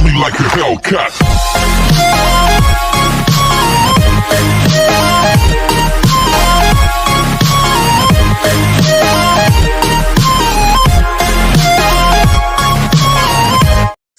me like a Hellcat.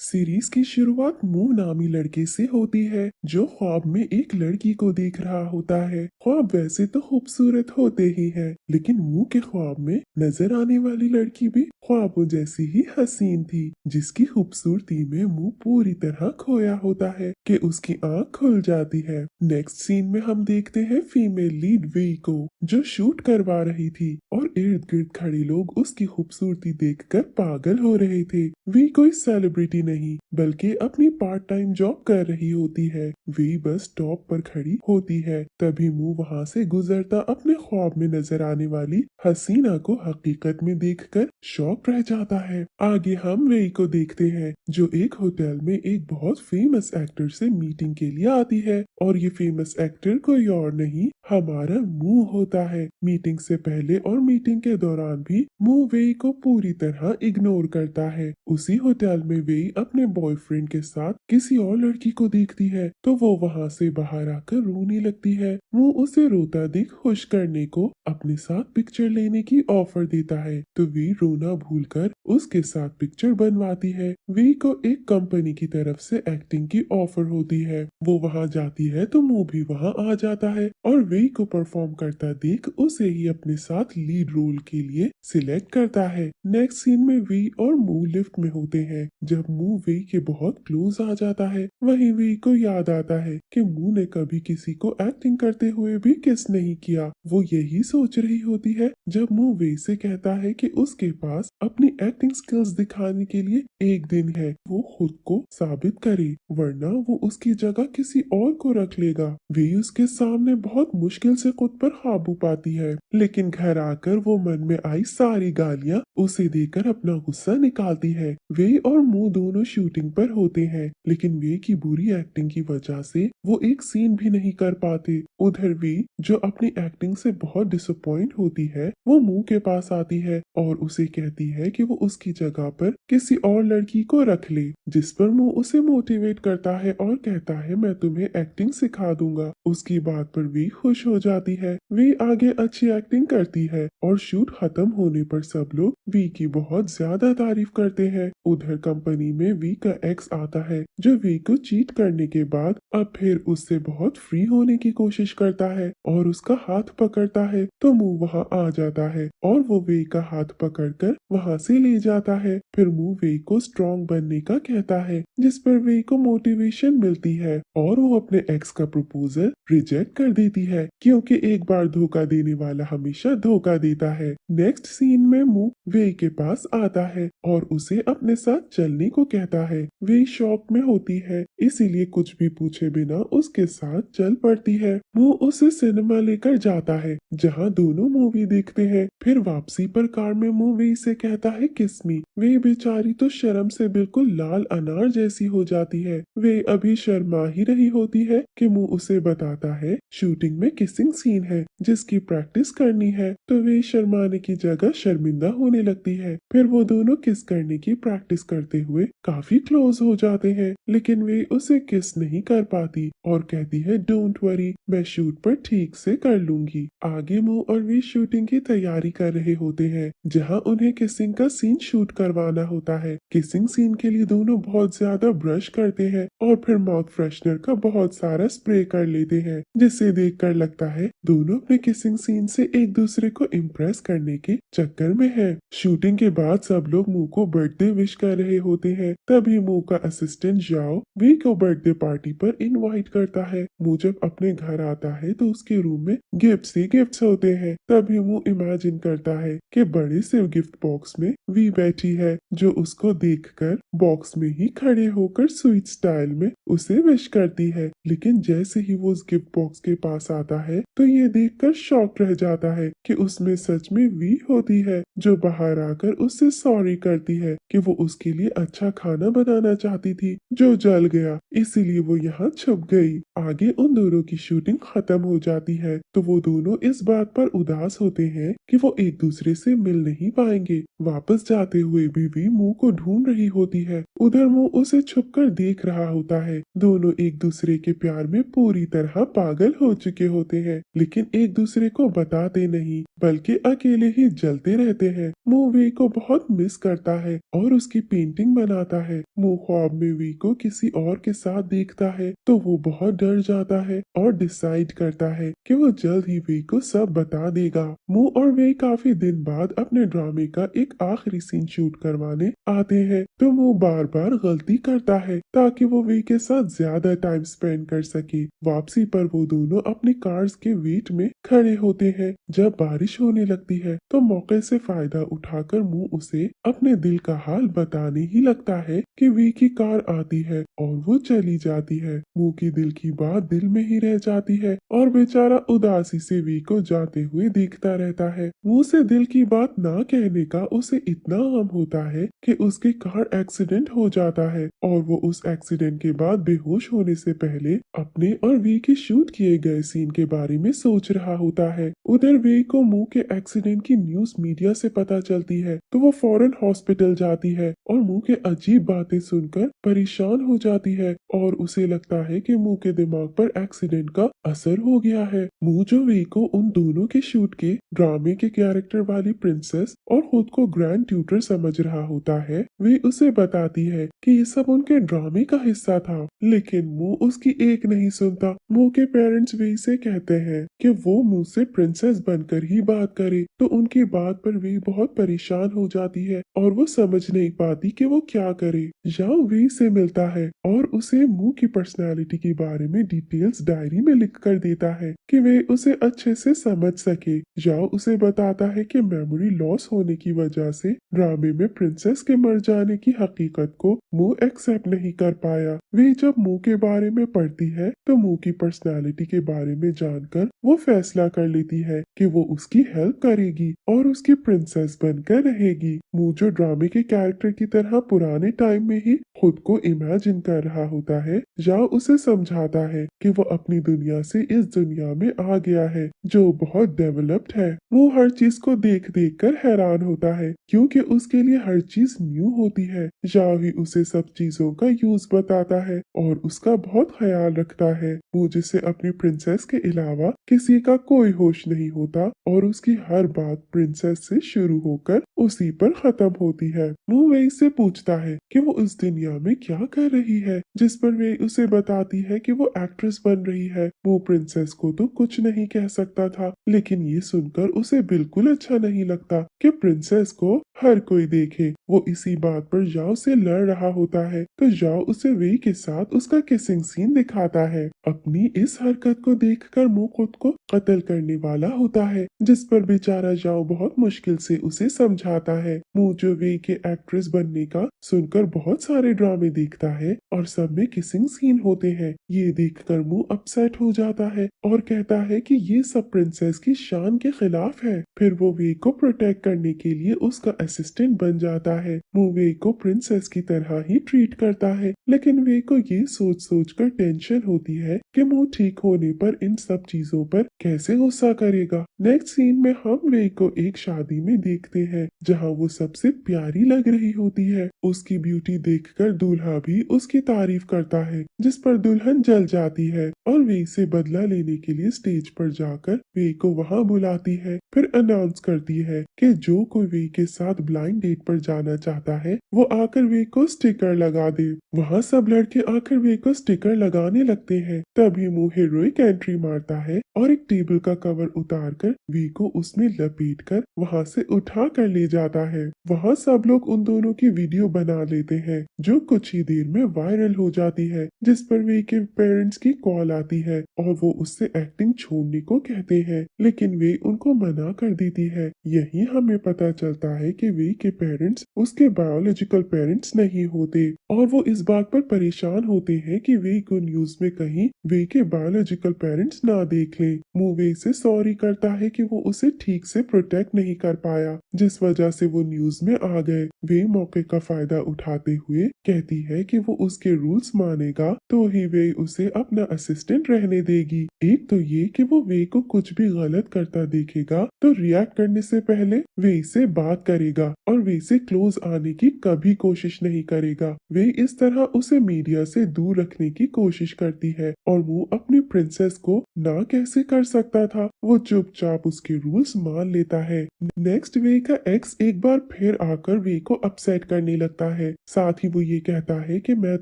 Series की शुरुआत मू नामी लड़के से होती है जो ख्वाब में एक लड़की को देख रहा होता है। ख्वाब वैसे तो खूबसूरत होते ही हैं, लेकिन मू के ख्वाब में नजर आने वाली लड़की भी ख्वाबों जैसी ही हसीन थी, जिसकी खूबसूरती में मू पूरी तरह खोया होता है कि उसकी आंख खुल जाती है। नेक्स्ट सीन में हम देखते हैं फीमेल लीड वी को, जो शूट करवा रही थी और इर्द गिर्द खड़े लोग उसकी खूबसूरती देखकर पागल हो रहे थे। वी कोई सेलिब्रिटी नहीं बल्कि अपनी पार्ट टाइम जॉब कर रही होती है। वी बस टॉप पर खड़ी होती है, तभी मुंह वहां से गुजरता अपने ख्वाब में नजर आने वाली हसीना को हकीकत में देखकर शॉक रह जाता है। आगे हम वे को देखते हैं जो एक होटल में एक बहुत फेमस एक्टर से मीटिंग के लिए आती है, और ये फेमस एक्टर कोई और नहीं हमारा मुंह होता है। मीटिंग से पहले और मीटिंग के दौरान भी मुंह वे को पूरी तरह इग्नोर करता है। उसी होटल में वे अपने बॉयफ्रेंड के साथ किसी और लड़की को देखती है तो वो वहां से बाहर आकर रोने लगती है। वो उसे रोता देख खुश करने को अपने साथ पिक्चर लेने की ऑफर देता है, तो वी रोना भूलकर उसके साथ पिक्चर बनवाती है। वी को एक कंपनी की तरफ से एक्टिंग की ऑफर होती है। वो वहां जाती है तो मुंह भी वहां आ जाता है और वी को परफॉर्म करता देख उसे ही अपने साथ लीड रोल के लिए सिलेक्ट करता है। नेक्स्ट सीन में वी और मुंह लिफ्ट में होते हैं। जब मुंह वी के बहुत क्लोज आ जाता है, वहीं वी को याद आता है कि मुंह ने कभी किसी को एक्टिंग करते हुए भी किस नहीं किया। वो यही सोच रही होती है जब मुंह वी से कहता है कि उसके पास अपनी एक्टिंग स्किल्स दिखाने के लिए एक दिन है, वो खुद को साबित करे, वरना वो उसकी जगह किसी और को रख लेगा। वी उसके सामने बहुत मुश्किल से खुद पर काबू पाती है, लेकिन घर आकर वो मन में आई सारी गालियां उसे देकर अपना गुस्सा निकालती है। वे और मुंह दोनों शूटिंग पर होते हैं, लेकिन वे की बुरी एक्टिंग की वजह से वो एक सीन भी नहीं कर पाते। उधर वी जो अपनी एक्टिंग से बहुत डिसअपॉइंट होती है, वो मुंह के पास आती है और उसे कहती है कि वो उसकी जगह पर किसी और लड़की को रख ले, जिस पर मुंह उसे मोटिवेट करता है और कहता है मैं तुम्हें एक्टिंग सिखा दूंगा। उसकी बात पर वी खुश हो जाती है। वी आगे अच्छी एक्टिंग करती है और शूट खत्म होने पर सब लोग वी की बहुत ज्यादा तारीफ करते हैं। उधर कंपनी में वी का एक्स आता है जो वी को चीट करने के बाद अब फिर उससे बहुत फ्री होने की कोशिश करता है और उसका हाथ पकड़ता है, तो मुंह वहां आ जाता है और वो वे का हाथ पकड़कर वहां से ले जाता है। फिर मुंह वे को स्ट्रॉन्ग बनने का कहता है, जिस पर वे को मोटिवेशन मिलती है और वो अपने एक्स का प्रपोजल रिजेक्ट कर देती है, क्योंकि एक बार धोखा देने वाला हमेशा धोखा देता है। नेक्स्ट सीन में मुंह वे के पास आता है और उसे अपने साथ चलने को कहता है। वे शॉक में होती है, इसीलिए कुछ भी पूछे बिना उसके साथ चल पड़ती है। वो उसे सिनेमा लेकर जाता है जहां दोनों मूवी देखते हैं। फिर वापसी पर कार में मूवी से कहता है किस मी। वे बेचारी तो शर्म से बिल्कुल लाल अनार जैसी हो जाती है। वे अभी शर्मा ही रही होती है कि मुंह उसे बताता है शूटिंग में किसिंग सीन है जिसकी प्रैक्टिस करनी है, तो वे शर्माने की जगह शर्मिंदा होने लगती है। फिर वो दोनों किस करने की प्रैक्टिस करते हुए काफी क्लोज हो जाते हैं, लेकिन वे उसे किस नहीं कर पाती और कहती है डोंट वरी, मैं शूट पर ठीक से कर लूंगी। आगे मुंह और वी शूटिंग की तैयारी कर रहे होते हैं जहां उन्हें किसिंग का सीन शूट करवाना होता है। किसिंग सीन के लिए दोनों बहुत ज्यादा ब्रश करते हैं और फिर माउथ फ्रेशनर का बहुत सारा स्प्रे कर लेते हैं, जिसे देखकर लगता है दोनों अपने किसिंग सीन से एक दूसरे को इम्प्रेस करने के चक्कर में है। शूटिंग के बाद सब लोग मुंह को बर्थडे विश कर रहे होते हैं, तभी मुंह का असिस्टेंट जाओ वी को बर्थडे पार्टी पर इनवाइट करता है। मुंह जब अपने घर आता है तो उसके रूम में गिफ्ट्स ही गिफ्ट्स होते हैं। तभी मुंह इमेजिन करता है कि बड़े से गिफ्ट बॉक्स में वी बैठी है, जो उसको देखकर बॉक्स में ही खड़े होकर स्वीट स्टाइल में उसे विश करती है। लेकिन जैसे ही वो उस गिफ्ट बॉक्स के पास आता है तो ये देखकर शॉक रह जाता है कि उसमें सच में वी होती है, जो बाहर आकर उससे सॉरी करती है कि वो उसके लिए अच्छा खाना बनाना चाहती थी जो जल गया, इसीलिए वो यहाँ छुप गई। आगे उन दोनों की शूटिंग खत्म हो जाती है तो वो दोनों इस बात पर उदास होते हैं कि वो एक दूसरे से मिल नहीं पाएंगे। वापस जाते हुए भी मुंह को ढूंढ रही होती है। उधर मुंह उसे छुपकर देख रहा होता है। दोनों एक दूसरे के प्यार में पूरी तरह पागल हो चुके होते हैं, लेकिन एक दूसरे को बताते नहीं बल्कि अकेले ही जलते रहते हैं। मुंह वी को बहुत मिस करता है और उसकी पेंटिंग बनाता है। मुंह ख्वाब में वी को किसी और के साथ देखता है तो वो बहुत डर जाता है और डिसाइड करता है कि वो जल्द ही वी को सब बता देगा। मुंह और वे काफी दिन बाद अपने ड्रामे का एक आखिरी सीन शूट करवाने आते हैं तो मुंह बार बार गलती करता है ताकि वो वी के साथ ज्यादा टाइम स्पेंड कर सके। वापसी पर वो दोनों अपनी कार्स के वेट में खड़े होते हैं। जब बारिश होने लगती है तो मौके से फायदा उठाकर मुंह उसे अपने दिल का हाल बताने ही लगता है कि वी की कार आती है और वो चली जाती है। मुंह की दिल की बात दिल में ही रह जाती है और बेचारा उदासी से वी को जाते हुए देखता रहता है। मुंह से दिल की बात ना कहने का उसे इतना गम होता है कि उसकी कार एक्सीडेंट हो जाता है और वो उस एक्सीडेंट के बाद बेहोश होने से पहले अपने और वी के शूट किए गए सीन के बारे में सोच रहा होता है। उधर वे को मुंह के एक्सीडेंट की न्यूज मीडिया से पता चलती है तो वो फौरन हॉस्पिटल जाती है और मुंह के अजीब बातें सुनकर परेशान हो जाती है और उसे लगता है कि मुंह के दिमाग पर एक्सीडेंट का असर हो गया है। मुंह जो वे को उन दोनों के शूट के ड्रामे के कैरेक्टर वाली प्रिंसेस और खुद को ग्रैंड ट्यूटर समझ रहा होता है, वे उसे बताती है कि ये सब उनके ड्रामे का हिस्सा था, लेकिन मुंह उसकी एक नहीं सुनता। मुंह के पेरेंट्स वे से कहते हैं कि वो मुंह से प्रिंसेस बनकर ही बात करे तो उनकी बात पर वे बहुत परेशान हो जाती है और वो समझ नहीं पाती कि वो क्या करे। जाओ वे से मिलता है और उसे मुंह की पर्सनालिटी के बारे में डिटेल्स डायरी में लिख कर देता है कि वे उसे अच्छे से समझ सके। जाओ उसे बताता है कि मेमोरी लॉस होने की वजह से ड्रामे में प्रिंसेस के मर जाने की हकीकत को मुंह एक्सेप्ट नहीं कर पाया। वे जब मुंह के बारे में पढ़ती है तो मुंह की पर्सनालिटी के बारे में जानकर वो फैसला कर लेती है कि वो उसकी हेल्प करेगी और उसकी प्रिंसेस बनकर रहेगी। मुंह जो ड्रामे के कैरेक्टर की तरह पुराने टाइम में ही खुद को इमेजिन कर रहा होता है, जाओ उसे समझाता है कि वो अपनी दुनिया से इस दुनिया में आ गया है जो बहुत डेवलप्ड है। वो हर चीज को देख देख कर हैरान होता है क्योंकि उसके लिए हर चीज न्यू होती है। जाओ ही उसे सब चीजों का यूज बताता है और उसका बहुत ख्याल रखता है। वो जिसे अपनी प्रिंसेस के अलावा किसी का कोई होश नहीं होता और उसकी हर बात प्रिंसेस से शुरू होकर उसी पर खत्म होती है। वो वे से पूछता है कि वो इस दुनिया में क्या कर रही है, जिस पर वे उसे बताती है कि वो एक्ट्रेस बन रही है। वो प्रिंसेस को तो कुछ नहीं कह सकता था, लेकिन ये सुनकर उसे बिल्कुल अच्छा नहीं लगता कि प्रिंसेस को हर कोई देखे। वो इसी बात पर जाओ से लड़ रहा होता है तो जाओ उसे वे के साथ उसका किसिंग सीन दिखाता है। अपनी इस हरकत को देखकर मुंह खुद को कत्ल करने वाला होता है, जिस पर बेचारा जाओ बहुत मुश्किल से उसे समझाता है। मुंह जो वे के एक्ट्रेस बनने का सुनकर बहुत सारे ड्रामे देखता है और सब में किसिंग सीन होते हैं। ये देखकर मुंह अपसेट हो जाता है और कहता है कि ये सब प्रिंसेस की शान के खिलाफ है। फिर वो वे को प्रोटेक्ट करने के लिए उसका असिस्टेंट बन जाता है। मुंह वे को प्रिंसेस की तरह ही ट्रीट करता है, लेकिन वे को ये सोच सोच कर टेंशन होती है कि मुंह ठीक होने पर इन सब चीजों पर कैसे गुस्सा करेगा। नेक्स्ट सीन में हम वे को एक शादी में देखते हैं जहाँ वो सबसे प्यारी लग रही होती है। उसकी ब्यूटी देखकर दूल्हा भी उसकी तारीफ करता है, जिस पर दुल्हन जल जाती है और वे से बदला लेने के लिए स्टेज पर जाकर वे को वहाँ बुलाती है। फिर अनाउंस करती है कि जो कोई वे के साथ ब्लाइंड डेट पर जाना चाहता है वो आकर वे को स्टिकर लगा दे। वहाँ सब लड़के आकर वे को स्टिकर लगाने लगते हैं। तभी मुंह हीरोइक एंट्री मारता है और एक टेबल का कवर उतार कर वी को उसमें लपेट कर वहाँ से उठा कर ले जाता है। वहाँ सब लोग उन दोनों की वीडियो बना लेते हैं जो कुछ ही देर में वायरल हो जाती है, जिस पर वे के पेरेंट्स की कॉल आती है और वो उससे एक्टिंग छोड़ने को कहते हैं, लेकिन वे उनको मना कर देती है। यही हमें पता चलता है कि वे के पेरेंट्स उसके बायोलॉजिकल पेरेंट्स नहीं होते और वो इस बात पर परेशान होते हैं कि वे को न्यूज में कहीं वे के बायोलॉजिकल पेरेंट्स ना देख लें। मुंह वे से सॉरी करता है कि वो उसे ठीक से प्रोटेक्ट नहीं कर पाया, जिस वजह से वो न्यूज में आ गए। वे मौके का फायदा उठा दिखाते हुए कहती है कि वो उसके रूल्स मानेगा तो ही वे उसे अपना असिस्टेंट रहने देगी। एक तो ये कि वो वे को कुछ भी गलत करता देखेगा तो रिएक्ट करने से पहले वे से बात करेगा और वे से क्लोज आने की कभी कोशिश नहीं करेगा। वे इस तरह उसे मीडिया से दूर रखने की कोशिश करती है और वो अपनी प्रिंसेस को ना कैसे कर सकता था। वो चुपचाप उसके रूल्स मान लेता है। नेक्स्ट वे का एक्स एक बार फिर आकर वे को अपसेट करने लगता है। साथ ही वो ये कहता है कि मैं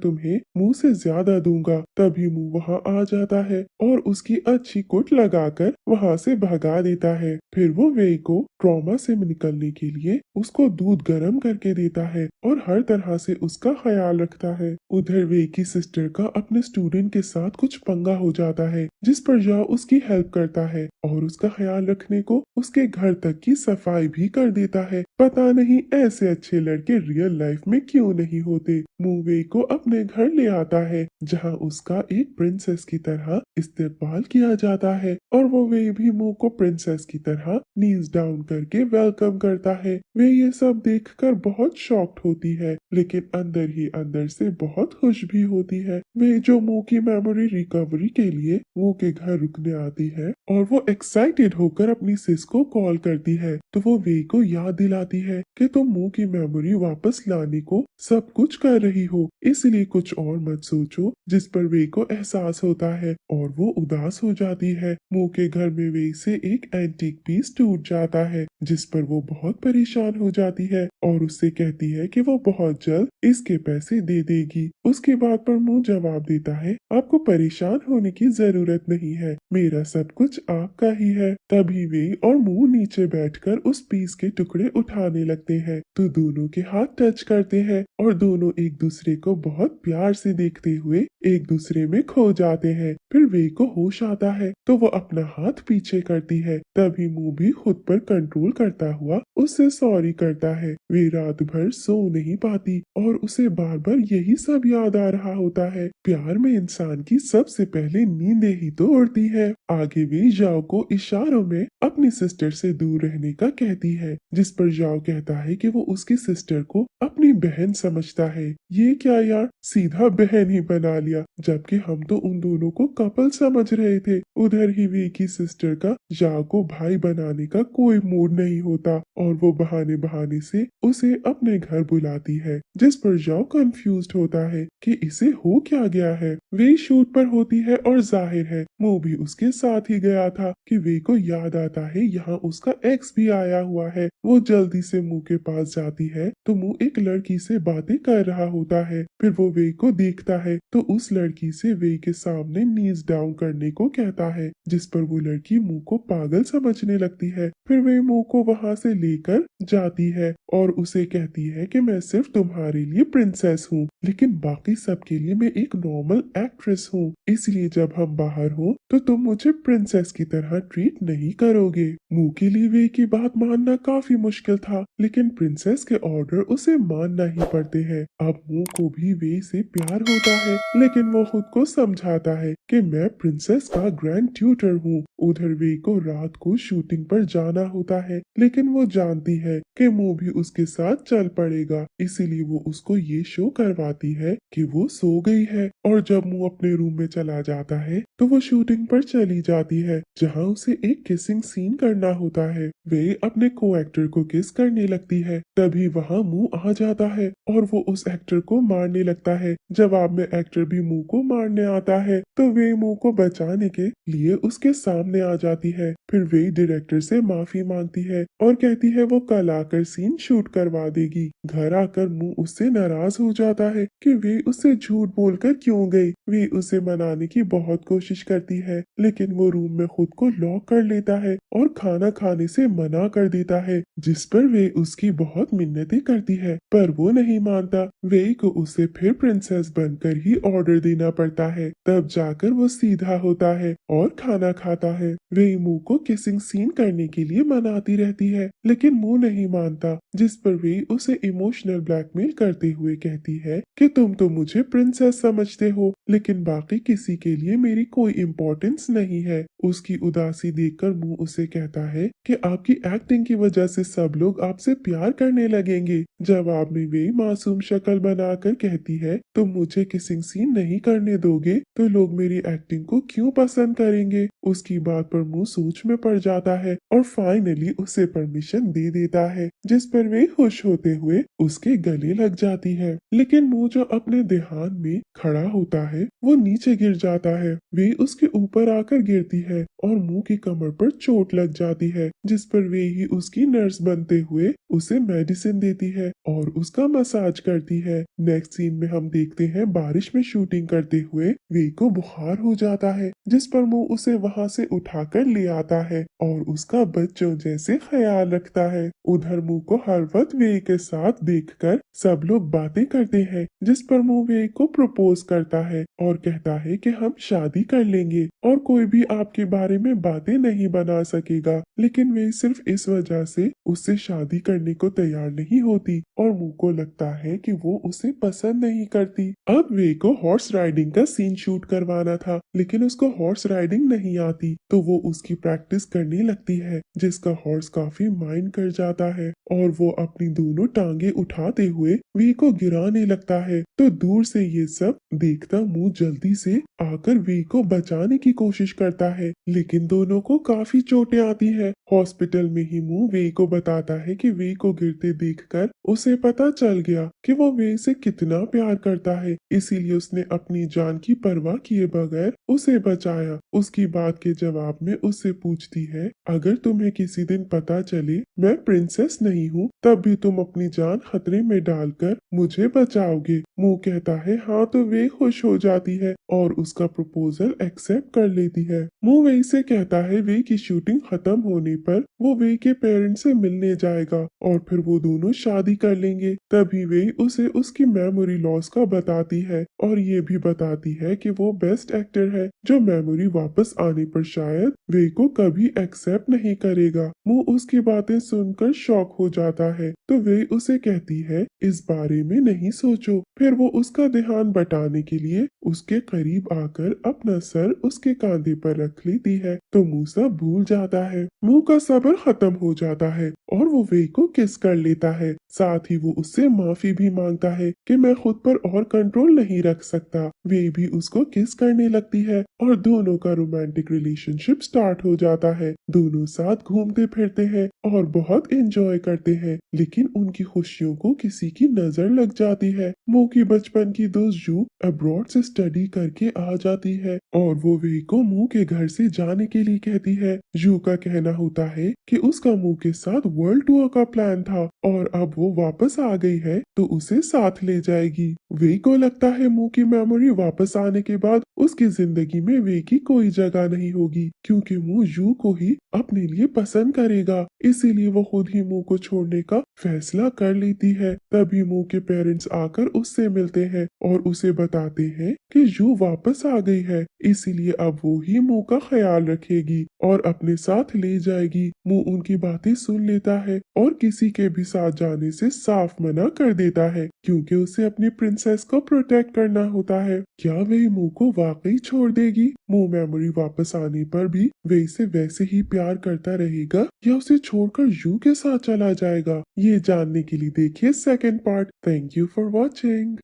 तुम्हें मुंह से ज्यादा दूंगा। तभी मुंह वहाँ आ जाता है और उसकी अच्छी कुट लगाकर वहाँ से भगा देता है। फिर वो वे को ट्रॉमा से निकलने के लिए उसको दूध गर्म करके देता है और हर तरह से उसका ख्याल रखता है। उधर वे की सिस्टर का अपने स्टूडेंट के साथ कुछ पंगा हो जाता है जिस पर जाओ उसकी हेल्प करता है और उसका ख्याल रखने को उसके घर तक की सफाई भी कर देता है। पता नहीं ऐसे अच्छे लड़के रियल लाइफ में क्यों नहीं होते। मूवे को अपने घर ले आता है जहाँ उसका एक प्रिंसेस की तरह इस्तेमाल किया जाता है और वो वे भी मुंह को प्रिंसेस की तरह नीज डाउन करके वेलकम करता है। वे ये सब देखकर बहुत शॉक्ड होती है लेकिन अंदर ही अंदर से बहुत खुश भी होती है। वे जो मुंह की मेमोरी रिकवरी के लिए मुंह के घर रुकने आती है और वो एक्साइटेड होकर अपनी सिस को कॉल करती है तो वो वे को याद दिलाती है कि तुम मुंह की मेमोरी वापस लाने को सब कुछ कर रही हो, इसलिए कुछ और मत सोचो। जिस पर वे को एहसास होता है और वो उदास हो जाती है। मुंह के घर में वे से एक एंटीक पीस टूट जाता है जिस पर वो बहुत परेशान हो जाती है और उससे कहती है कि वो बहुत जल्द इसके पैसे दे देगी। उसकी बात पर मुंह जवाब देता है, आपको परेशान होने की जरूरत नहीं है, मेरा सब कुछ आपका ही है। तभी वे और मुंह नीचे बैठकर उस पीस के टुकड़े उठाने लगते हैं तो दोनों के हाथ टच करते हैं और दोनों एक दूसरे को बहुत प्यार से देखते हुए एक दूसरे में खो जाते हैं। फिर वे को होश आता है तो वो अपना हाथ पीछे करती है। तभी मुंह भी खुद पर कंट्रोल करता हुआ उससे सॉरी करता है। वे रात भर सो नहीं पाती और उसे बार बार यही सब याद आ रहा होता है। प्यार में इंसान की सबसे पहले नींदें ही तो उड़ती है। आगे वे जाओ को इशारों में अपनी सिस्टर से दूर रहने का कहती है जिस पर जाओ कहता है कि वो उसकी सिस्टर को अपनी बहन समझता है। ये क्या यार, सीधा बहन ही बना लिया, जबकि हम तो उन दोनों को कपल समझ रहे थे। उधर ही वे की सिस्टर का जाओ को भाई बनाने का कोई मूड नहीं होता और वो बहाने बहाने से उसे अपने घर बुलाती है जिस पर जाओ कंफ्यूज्ड होता है कि इसे हो क्या गया है। वे शूट पर होती है और जाहिर है वो भी उसके साथ ही गया था कि वे को याद आता है यहाँ उसका एक्स भी आया हुआ है। वो जल्दी से मुंह के पास जाती है तो मुंह एक लड़की से बातें कर रहा होता है। फिर वो वे को देखता है तो उस लड़की से वे के सामने नीज डाउन करने को कहता है जिस पर वो लड़की मुंह को पागल समझने लगती है। फिर वे मुंह को वहां से लेकर जाती है और उसे कहती है कि मैं सिर्फ तुम्हारे लिए प्रिंसेस हूँ लेकिन बाकी सबके लिए मैं एक नॉर्मल एक्ट्रेस हूँ, इसलिए जब हम बाहर हो तो तुम मुझे प्रिंसेस की तरह ट्रीट नहीं करोगे। मुंह के लिए वे की बात मानना काफी मुश्किल था लेकिन प्रिंसेस के ऑर्डर उसे मानना ही पड़ते हैं। अब मुंह को भी वे से प्यार होता है लेकिन वो खुद को समझाता है कि मैं प्रिंसेस का ग्रैंड ट्यूटर हूँ। उधर वे को रात को शूटिंग पर जाना होता है लेकिन वो जानती है कि मुंह भी उसके साथ चल पड़ेगा, इसीलिए वो उसको ये शो करवाती है कि वो सो गई है। और जब मुंह अपने रूम में चला जाता है तो वो शूटिंग पर चली जाती है जहाँ उसे एक किसिंग सीन करना होता है। वे अपने को एक्टर को किस करने लगती है तभी वहाँ मुंह आ जाता है और वो उस एक्टर को मारने लगता है। जवाब में एक्टर भी मुंह को मारने आता है तो वे मुंह को बचाने के लिए उसके सामने आ जाती है। फिर वे डायरेक्टर से माफी मांगती है और कहती है वो कल आकर सीन शूट करवा देगी। घर आकर मुंह उससे नाराज हो जाता है कि वे उससे झूठ बोलकर क्यों गई। वे उसे मनाने की बहुत कोशिश करती है लेकिन वो रूम में खुद को लॉक कर लेता है और खाना खाने से मना कर देता है जिस पर वे उसकी बहुत मिन्नतें करती है पर वो नहीं मानता। वे को उसे फिर प्रिंसेस बनकर ही ऑर्डर देना पड़ता है। तब जाकर वो सीधा होता है और खाना खाता है। वे मू को किसिंग सीन करने के लिए मनाती रहती है, लेकिन मू नहीं मानता, जिस पर वे उसे इमोशनल ब्लैकमेल करते हुए कहती है कि तुम तो मुझे प्रिंसेस समझते हो, लेकिन बाकी किसी के लिए मेरी कोई इम्पोर्टेंस नहीं है। उसकी उदासी देखकर मू उसे कहता है कि आपकी एक्टिंग की वजह से सब लोग आपसे प्यार करने लगेंगे। जवाब में वे मासूम शक्ल बनाकर कहती है, तुम मुझे किसिंग सीन नहीं करने दोगे तो लोग मेरी एक्टिंग को क्यों पसंद करेंगे। उसकी बात पर मुंह सोच में पड़ जाता है और फाइनली उसे परमिशन दे देता है, जिस पर वे खुश होते हुए उसके गले लग जाती है। लेकिन मुंह जो अपने ध्यान में खड़ा होता है वो नीचे गिर जाता है। वे उसके ऊपर आकर गिरती है और मुंह की कमर पर चोट लग जाती है, जिस पर वे ही उसकी नर्स बनते हुए उसे मेडिसिन देती है और उसका मसाज करती है। नेक्स्ट सीन में हम देखते हैं बारिश में शूटिंग करते हुए वे को बुखार हो जाता है, जिस पर मुंह उसे वहां से उठाकर ले आता है और उसका बच्चों जैसे ख्याल रखता है। उधर मुंह को हर वक्त वे के साथ देखकर सब लोग बातें करते हैं, जिस पर मुंह वे को प्रपोज करता है और कहता है कि हम शादी कर लेंगे और कोई भी आपके बारे में बातें नहीं बना सकेगा। लेकिन वे सिर्फ इस वजह से उससे शादी करने को तैयार नहीं होती और मुंह को लगता है कि वो उसे पसंद नहीं करती। अब वे को हॉर्स राइडिंग का सीन शूट करवाना था, लेकिन उसको हॉर्स राइडिंग नहीं आती, तो वो उसकी प्रैक्टिस करने लगती है, जिसका हॉर्स काफी माइंड कर जाता है और वो अपनी दोनों टांगे उठाते हुए वी को गिराने लगता है। तो दूर से ये सब देखता मुंह जल्दी से आकर वी को बचाने की कोशिश करता है, लेकिन दोनों को काफी चोटें आती है। हॉस्पिटल में ही मुंह वे को बताता है कि वे को गिरते देखकर उसे पता चल गया कि वो वे से कितना प्यार करता है, इसीलिए उसने अपनी जान की परवाह किए बगैर उसे बचाया। उसकी बात के जवाब में उससे पूछती है, अगर तुम्हें किसी दिन पता चले मैं प्रिंसेस नहीं हूँ तब भी तुम अपनी जान खतरे में डालकर मुझे बचाओगे। मुंह कहता है हाँ, तो वे खुश हो जाती है और उसका प्रपोजल एक्सेप्ट कर लेती है। मुंह वे से कहता है वे की शूटिंग खत्म होने पर वो वे के पेरेंट्स से मिलने जाएगा और फिर वो दोनों शादी कर लेंगे। तभी वे उसे उसकी मेमोरी लॉस का बताती है और ये भी बताती है कि वो बेस्ट एक्टर है जो मेमोरी वापस आने पर शायद वे को कभी एक्सेप्ट नहीं करेगा। मुंह उसकी बातें सुनकर शॉक हो जाता है, तो वे उसे कहती है इस बारे में नहीं सोचो। फिर वो उसका ध्यान बटाने के लिए उसके करीब आकर अपना सर उसके कांधे पर रख लेती है, तो मुंह सब भूल जाता है। मुंह का सब्र खत्म हो जाता है और वो वे को किस कर लेता है। साथ ही वो उससे माफी भी मांगता है कि मैं खुद पर और कंट्रोल नहीं रख सकता। वे भी उसको किस करने लगती है और दोनों का रोमांटिक रिलेशनशिप स्टार्ट हो जाता है। दोनों साथ घूमते फिरते हैं और बहुत एंजॉय करते हैं, लेकिन उनकी खुशियों को किसी की नजर लग जाती है। मो की बचपन की दोस्त जू अब्रॉड से स्टडी करके आ जाती है और वो वे को मुंह के घर से जाने के लिए कहती है। जू का कहना होता है कि उसका मुंह के साथ वर्ल्ड टूर का प्लान था और अब वो वापस आ गई है तो उसे साथ ले जाएगी। वे को लगता है मुंह की मेमोरी वापस आने के बाद उसकी जिंदगी में वे की कोई जगह नहीं होगी, क्योंकि मुंह जू को ही अपने लिए पसंद करेगा। इसीलिए वो खुद ही मुंह को छोड़ने का फैसला कर लेती है। तभी मुंह के पेरेंट्स आकर उससे मिलते हैं और उसे बताते हैं कि जू वापस आ गई है, इसीलिए अब वो ही मुंह का ख्याल रखेगी और अपने साथ ले जाएगी। मुंह उनकी बातें सुन लेता है और किसी के भी साथ जाने से साफ मना कर देता है, क्योंकि उसे अपनी प्रिंसेस को प्रोटेक्ट करना होता है। क्या वे मुंह को वाकई छोड़ देगी? मुंह मेमोरी वापस आने पर भी वे इसे वैसे ही प्यार करता रहेगा या उसे छोड़कर जू के साथ चला जाएगा? ये जानने के लिए देखिए second part. Thank you for watching.